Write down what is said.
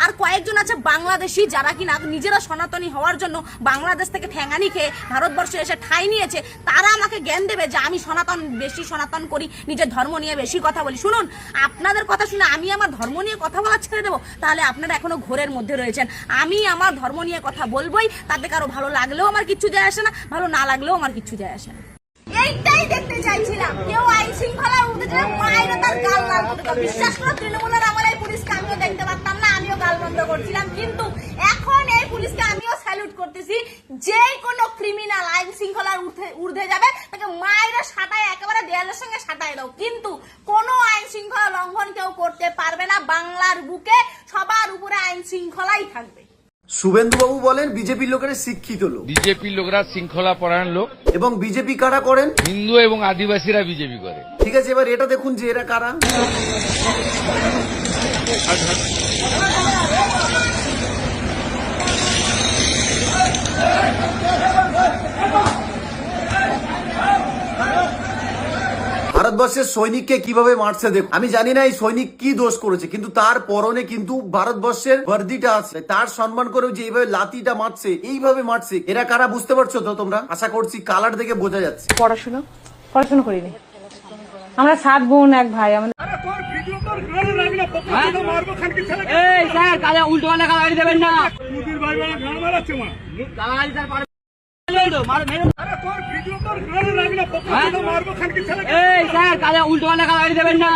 আর কয়েকজন আছে বাংলাদেশি যারা কিনা নিজেরা সনাতনী হওয়ার জন্য বাংলাদেশ থেকে ঠ্যাঙানি খেয়ে ভারতবর্ষে এসে ঠাঁই নিয়েছে। তারা আমাকে জ্ঞান দেবে যে আমি বেশি সনাতন করি, নিজের ধর্ম নিয়ে বেশি কথা বলি। শুনুন, আপনাদের কথা শুনে আমি আমার ধর্ম নিয়ে কথা বলা ছেড়ে দেবো? তাহলে আপনারা এখনো ঘোরের মধ্যে রয়েছেন। আমি আমার ধর্ম নিয়ে কথা বলবোই, তাতে কারো ভালো লাগলেও আমার কিচ্ছু যায় আসে না, ভালো না লাগলেও আমার কিচ্ছু যায় আসে না। এইটাই দেখতে চাইছিলাম, কেউ আইন শৃঙ্খলার উঠেছে মায়ের তার গাল লাল করতে। বিশ্বাস করো, তৃণমূলের আমার এই পুলিশকে আমিও দেখতে পারতাম না, আমিও গাল বন্ধ করছিলাম। কিন্তু এখন এই পুলিশকে আমিও স্যালুট করতেছি। যে কোনো ক্রিমিনাল আইন শৃঙ্খলার ঊর্ধ্বে যাবে তাকে মায়ের সাটায় একেবারে দেয়ালের সঙ্গে সাটায় দাও, কিন্তু কোনো আইন শৃঙ্খলা লঙ্ঘন কেউ করতে পারবে না। বাংলার বুকে সবার উপরে আইন শৃঙ্খলাই থাকবে। শুভেন্দু বাবু বলেন বিজেপির লোকেরা শিক্ষিত লোক, বিজেপির লোকরা শৃঙ্খলা পরায়ণ লোক, এবং বিজেপি কারা করেন? হিন্দু এবং আদিবাসীরা বিজেপি করে। ঠিক আছে, এবার এটা দেখুন যে এরা কারা। ভারতবর্ষের সৈনিককে কিভাবে মারছে দেখো। আমি জানি না এই সৈনিক কি দোষ করেছে, কিন্তু তার পরনে কিন্তু ভারতবর্ষের বর্দিটা আছে। তার সম্মান করে যে এইভাবে লাতিটা মারছে, এইভাবে মারছে, এরা কারা বুঝতে পারছো তো তোমরা? আশা করছি কালার দেখে বোঝা যাচ্ছে। পড়াশোনা করিনি আমরা, 7 বোন 1 ভাই। উল্টো পাল্টা গালাগালি দেবেন না। উল্টো পাল্টা গালাগালি দেবেন না।